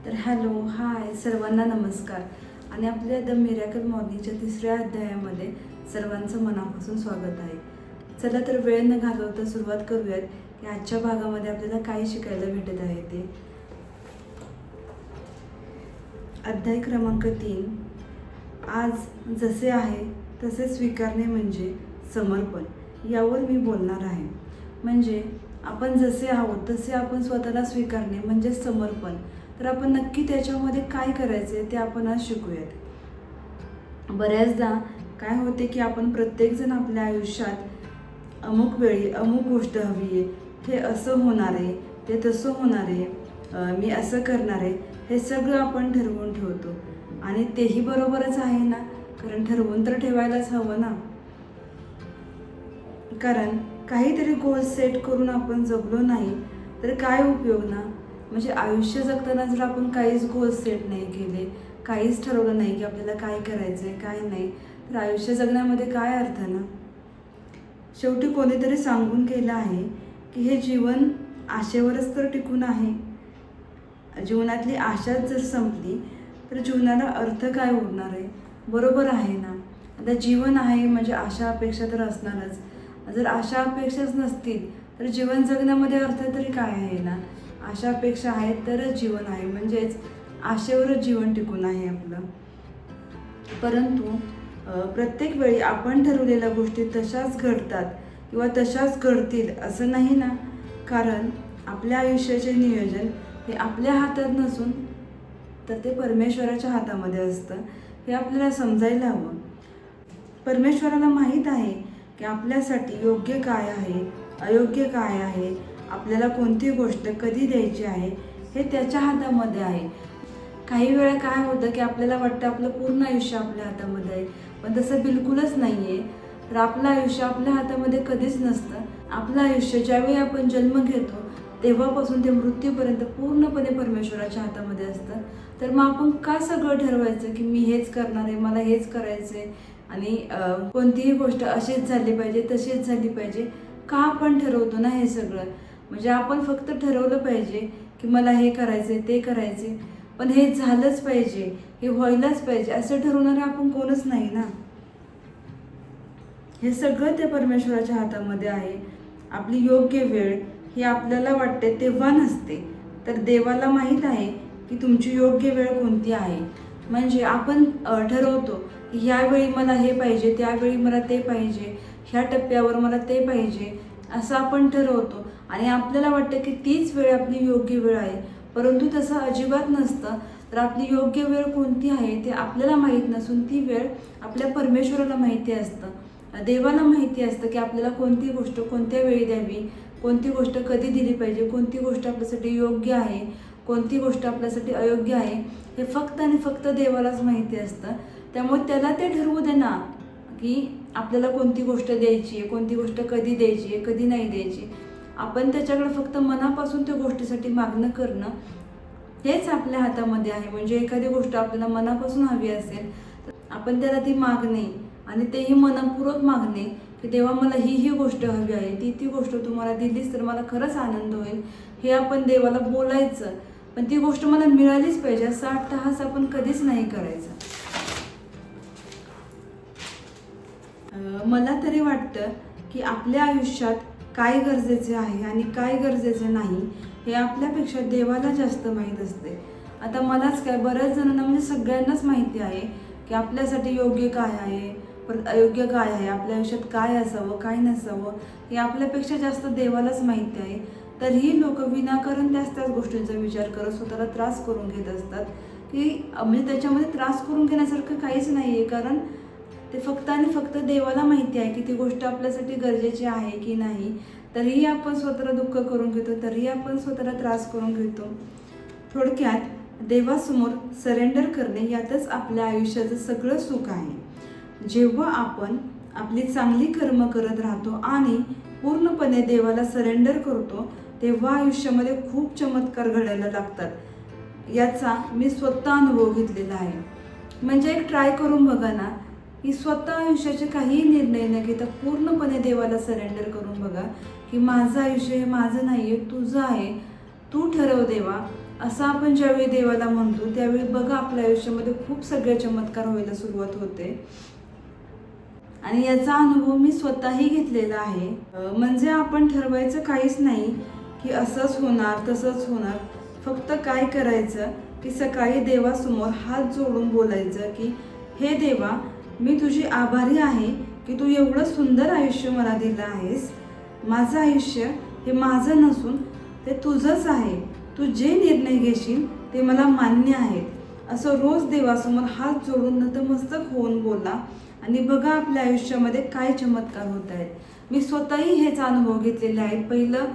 तर hello hi सर्वांना नमस्कार आणि आपल्या द मिरॅकल मॉर्निंगच्या 3ऱ्या अध्यायामध्ये सर्वांचं मनापासून स्वागत आहे. चला तर वेळ न घालवता सुरुवात करूयात की आजच्या भागामध्ये आपल्याला काय शिकायला भेटत आहे ते. अध्याय क्रमांक 3. आज जसे आहे तसे स्वीकारणे म्हणजे समर्पण, यावर मी बोलणार आहे. म्हणजे आपण जसे आहोत तसे आपण स्वतःला स्वीकारणे म्हणजे समर्पण. तर आपण नक्की त्याच्यामध्ये काय करायचे ते आपण आज शिकूयात. बऱ्याचदा काय होते की आपण प्रत्येकजण आपल्या आयुष्यात अमुक वेळी अमुक गोष्ट हवी आहे, हे असं होणार आहे, ते तसं होणार आहे, मी असं करणार आहे, हे सगळं आपण ठरवून ठेवतो. आणि तेही बरोबरच आहे ना, कारण ठरवून तर ठेवायलाच हवं ना. कारण काहीतरी गोल सेट करून आपण जगलो नाही तर काय उपयोग ना. म्हणजे आयुष्य जगताना जर आपण काहीच गोल सेट नाही केले, काहीच ठरवलं नाही की आपल्याला काय करायचं आहे काय नाही, तर आयुष्य जगण्यामध्ये काय अर्थ ना. शेवटी कोणीतरी सांगून गेलं आहे की हे जीवन आशेवरच तर टिकून आहे. जीवनातली आशाच जर संपली तर जीवनाला अर्थ काय उरणार आहे. बरोबर आहे ना. आता जीवन आहे म्हणजे आशा अपेक्षा तर असणारच. जर आशा अपेक्षाच नसतील तर जीवन जगण्यामध्ये अर्थ तरी काय आहे ना. आशा अपेक्षा आहेत तरच जीवन आहे, म्हणजेच आशेवरच जीवन टिकून आहे आपलं. परंतु प्रत्येक वेळी आपण ठरवलेल्या गोष्टी तशाच घडतात किंवा तशाच घडतील असं नाही ना. कारण आपल्या आयुष्याचे नियोजन हे आपल्या हातात नसून तर ते परमेश्वराच्या हातामध्ये असतं. हे आपल्याला समजायला हवं. परमेश्वराला माहीत आहे की आपल्यासाठी योग्य काय आहे, अयोग्य काय आहे, आपल्याला कोणती गोष्ट कधी द्यायची आहे, हे त्याच्या हातामध्ये आहे. काही वेळा काय होतं की आपल्याला वाटतं आपलं पूर्ण आयुष्य आपल्या हातामध्ये आहे, पण तसं बिलकुलच नाही आहे. तर आपलं आयुष्य आपल्या हातामध्ये कधीच नसतं. आपलं आयुष्य ज्यावेळी आपण जन्म घेतो तेव्हापासून ते मृत्यूपर्यंत पूर्णपणे परमेश्वराच्या हातामध्ये असतं. तर मग आपण का सगळं ठरवायचं की मी हेच करणार आहे, मला हेच करायचं आहे आणि कोणतीही गोष्ट अशीच झाली पाहिजे तशीच झाली पाहिजे. का आपण ठरवतो ना हे सगळं. म्हणजे आपण फक्त ठरवलं पाहिजे की मला हे करायचं आहे ते करायचं आहे, पण हे झालंच पाहिजे, हे व्हायलाच पाहिजे असं ठरवणारे आपण कोणच नाही ना. हे सगळं त्या परमेश्वराच्या हातामध्ये आहे. आपली योग्य वेळ ही आपल्याला वाटते तेव्हा नसते, तर देवाला माहीत आहे की तुमची योग्य वेळ कोणती आहे. म्हणजे आपण ठरवतो की ह्यावेळी मला हे पाहिजे, त्यावेळी मला ते पाहिजे, ह्या टप्प्यावर मला ते पाहिजे, असं आपण ठरवतो आणि आपल्याला वाटतं की तीच वेळ आपली योग्य वेळ आहे. परंतु तसं अजिबात नसतं. तर आपली योग्य वेळ कोणती आहे ते आपल्याला माहीत नसून ती वेळ आपल्या परमेश्वराला माहिती असतं. देवाला माहिती असतं की आपल्याला कोणती गोष्ट कोणत्या वेळी द्यावी, कोणती गोष्ट कधी दिली पाहिजे, कोणती गोष्ट आपल्यासाठी योग्य आहे, कोणती गोष्ट आपल्यासाठी अयोग्य आहे, हे फक्त आणि फक्त देवालाच माहिती असतं. त्यामुळे त्याला ते ठरवू दे ना की आपल्याला कोणती गोष्ट द्यायची आहे, कोणती गोष्ट कधी द्यायची आहे, कधी नाही द्यायची. आपण त्याच्याकडे फक्त मनापासून त्या गोष्टीसाठी मागणं करणं हेच आपल्या हातामध्ये आहे. म्हणजे एखादी गोष्ट आपल्याला मनापासून हवी असेल तर आपण त्याला ती मागणे आणि तेही मनपूर्वक मागणे की देवा मला ही गोष्ट हवी आहे, ती गोष्ट तुम्हाला दिलीच तर मला खरंच आनंद होईल, हे आपण देवाला बोलायचं. पण ती गोष्ट मला मिळालीच पाहिजे असा अट्टहास आपण कधीच नाही करायचा. मला तरी वाटतं की आपल्या आयुष्यात काय गरजेचे आहे आणि काय गरजेचे नाही हे आपल्यापेक्षा देवाला जास्त माहीत असते. आता मलाच काय, बऱ्याच जणांना म्हणजे सगळ्यांनाच माहिती आहे की आपल्यासाठी योग्य काय आहे, परत अयोग्य काय आहे, आपल्या आयुष्यात काय असावं काय नसावं हे आपल्यापेक्षा जास्त देवालाच माहिती आहे. तरीही लोक विनाकारण त्याच गोष्टींचा विचार करत स्वतःला त्रास करून घेत असतात की म्हणजे त्याच्यामध्ये त्रास करून घेण्यासारखं काहीच नाही आहे. कारण ते फक्त आणि फक्त देवाला माहिती आहे की ती गोष्ट आपल्यासाठी गरजेची आहे की नाही. तरीही आपण स्वतःला दुःख करून घेतो, तरीही आपण स्वतःला त्रास करून घेतो. थोडक्यात देवासमोर सरेंडर करणे यातच आपल्या आयुष्याचं सगळं सुख आहे. जेव्हा आपण आपली चांगली कर्म करत राहतो आणि पूर्णपणे देवाला सरेंडर करतो तेव्हा आयुष्यामध्ये खूप चमत्कार घडायला लागतात. याचा मी स्वतः अनुभव घेतलेला आहे. म्हणजे एक ट्राय करून बघा ना की स्वतः आयुष्याचे काही निर्णय न घेता पूर्णपणे देवाला सरेंडर करून बघा की माझं आयुष्य हे माझं नाही आहे, तुझं आहे, तू ठरव देवा असं आपण ज्यावेळी देवाला म्हणतो त्यावेळी बघा आपल्या आयुष्यामध्ये खूप सगळे चमत्कार व्हायला सुरुवात होते. आणि याचा अनुभव मी स्वतःही घेतलेला आहे. म्हणजे आपण ठरवायचं काहीच नाही की असंच होणार तसंच होणार. फक्त काय करायचं की सकाळी देवासमोर हात जोडून बोलायचं की हे देवा, मी तुझी आभारी आहे की तू एवढं सुंदर आयुष्य मला दिलं आहेस. माझं आयुष्य हे माझं नसून ते तुझंच आहे. तू जे निर्णय घेशील ते मला मान्य आहेत. असं रोज देवासमोर हात जोडून नतमस्तक होऊन बोला आणि बघा आपल्या आयुष्यामध्ये काय चमत्कार होत आहेत. मी स्वतःही हेच अनुभव घेतलेले आहेत. पहिलं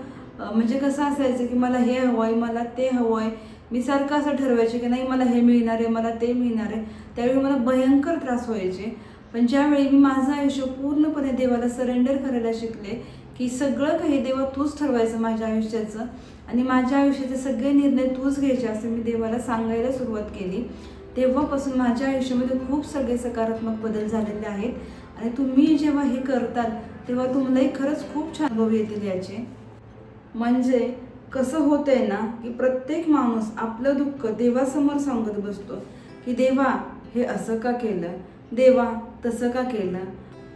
म्हणजे कसं असायचं की मला हे हवं आहे, मला ते हवं आहे. मी सारखं असं ठरवायचे की नाही मला हे मिळणार आहे, मला ते मिळणार आहे. त्यावेळी मला भयंकर त्रास व्हायचे. पण ज्यावेळी मी माझं आयुष्य पूर्णपणे देवाला सरेंडर करायला शिकले की सगळं काही देवा तूच ठरवायचं माझ्या आयुष्याचं आणि माझ्या आयुष्याचे सगळे निर्णय तूच घ्यायचे असं मी देवाला सांगायला सुरुवात केली, तेव्हापासून माझ्या आयुष्यामध्ये खूप सगळे सकारात्मक बदल झालेले आहेत. आणि तुम्ही जेव्हा हे करताल तेव्हा तुम्हालाही खरंच खूप छान अनुभव येतील याचे. म्हणजे कसं होतंय ना की प्रत्येक माणूस आपलं दुःख देवासमोर सांगत बसतो की देवा हे असं का केलं, देवा तसं का केलं.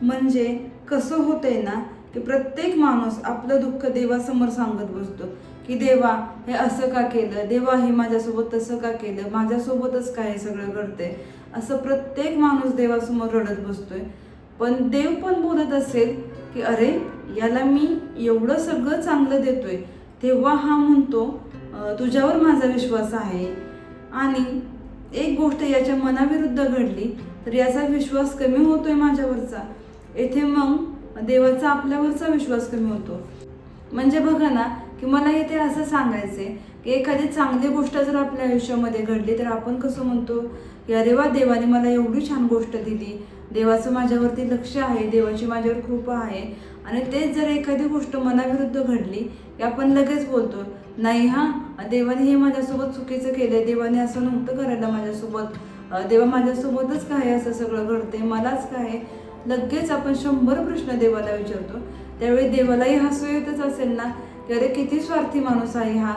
म्हणजे कसं होतंय ना की प्रत्येक माणूस आपलं दुःख देवासमोर सांगत बसतो की देवा हे असं का केलं, देवा हे माझ्यासोबत तसं का केलं, माझ्यासोबतच काय सगळं घडतंय, असं प्रत्येक माणूस देवासमोर रडत बसतोय. पण देव पण बोलत असेल की अरे याला मी एवढं सगळं चांगलं देतोय, तेव्हा हा म्हणतो तुझ्यावर माझा विश्वास आहे. आणि एक गोष्ट याच्या मनाविरुद्ध घडली तर याचा विश्वास कमी होतोय माझ्यावरचा. येथे मग देवाचा आपल्यावरचा विश्वास कमी होतो. म्हणजे बघा ना की मला इथे असं सांगायचंय की एखादी चांगली गोष्ट जर आपल्या आयुष्यामध्ये घडली तर आपण कसं म्हणतो की अरे वा, देवाने मला एवढी छान गोष्ट दिली, देवाचं माझ्यावरती लक्ष आहे, देवाची माझ्यावर कृपा आहे. आणि तेच जर एखादी गोष्ट मनाविरुद्ध घडली की आपण लगेच बोलतो नाही हां, देवाने हे माझ्यासोबत चुकीचं केलंय, देवाने असं नव्हतं करायला माझ्यासोबत, देवा माझ्यासोबतच काय असं सगळं घडतंय, मलाच काय. लगेच आपण 100 प्रश्न देवाला विचारतो. त्यावेळी देवालाही हसू येतच असेल ना की अरे किती स्वार्थी माणूस आहे हा,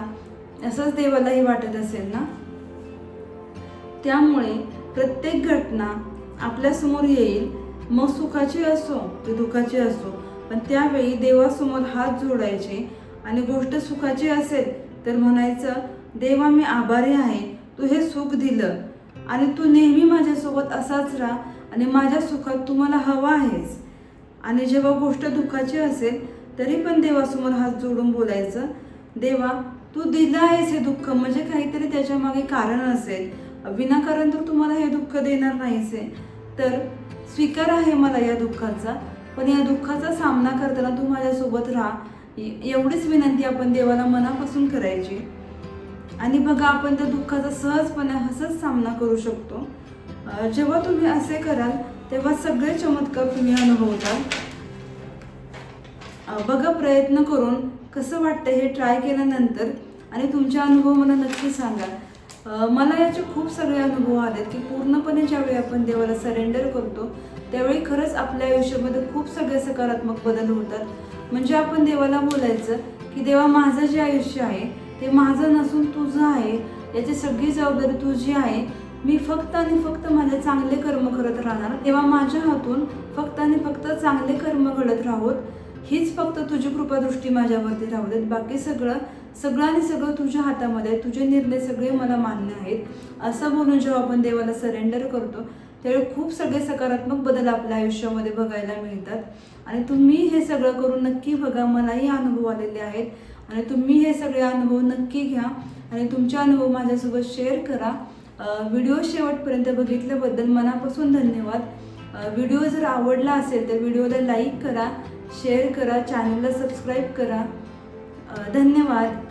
असंच देवालाही वाटत असेल ना. त्यामुळे प्रत्येक घटना आपल्यासमोर येईल, मग सुखाची असो की दुःखाची असो, पण त्यावेळी देवासमोर हात जोडायचे आणि गोष्ट सुखाची असेल तर म्हणायचं देवा मी आभारी आहे, तू हे सुख दिलं आणि तू नेहमी माझ्यासोबत असाच राहा आणि माझ्या सुखात तू मला हवा आहेस. आणि जेव्हा गोष्ट दुःखाची असेल तरी पण देवासमोर हात जोडून बोलायचं देवा तू दिलं आहेस हे दुःख, म्हणजे काहीतरी त्याच्या मागे कारण असेल, विनाकारण तर तुम्हाला हे दुःख देणार नाहीस आहे. तर स्वीकार आहे मला या दुःखाचा, पण या दुःखाचा सामना करताना तू माझ्यासोबत राहा, एवढीच विनंती आपण देवाला मनापासून करायची. आणि बघा आपण त्या दुःखाचा सहजपणे हसत सामना करू शकतो. जेव्हा तुम्ही असे कराल तेव्हा सगळे चमत्कार तुम्ही अनुभवताल. बघा प्रयत्न करून कसं वाटतं हे ट्राय केल्यानंतर आणि तुमचे अनुभव मला नक्की सांगा. मला याचे खूप सगळे अनुभव आलेत की पूर्णपणे ज्यावेळी आपण देवाला सरेंडर करतो त्यावेळी खरंच आपल्या आयुष्यामध्ये खूप सगळे सकारात्मक बदल होतात. म्हणजे आपण देवाला बोलायचं की देवा माझं जे आयुष्य आहे ते माझं नसून तुझं आहे, याची सगळी जबाबदारी तुझी आहे. मी फक्त आणि फक्त माझे चांगले कर्म करत राहणार, तेव्हा माझ्या हातून फक्त आणि फक्त चांगले कर्म घडत राहोत, हीच फक्त तुझी कृपादृष्टी माझ्यावरती राहू देत. बाकी सगळं आणि सगळं तुझ्या हातामध्ये आहे, तुझे निर्णय सगळे मला मान्य आहेत. असं बोलून जेव्हा आपण देवाला सरेंडर करतो त्यावेळी खूप सगळे सकारात्मक बदल आपल्या आयुष्यामध्ये बघायला मिळतात. आणि तुम्ही हे सगळं करून नक्की बघा, मलाही अनुभव आलेले आहेत. आणि तुम्ही हे सगळे अनुभव नक्की घ्या आणि तुमचे अनुभव माझ्यासोबत शेअर करा. व्हिडिओ शेवटपर्यंत बघितल्याबद्दल मनापासून धन्यवाद. व्हिडिओ जर आवडला असेल तर व्हिडिओला लाईक करा, शेअर करा, चॅनलला सबस्क्राईब करा. धन्यवाद.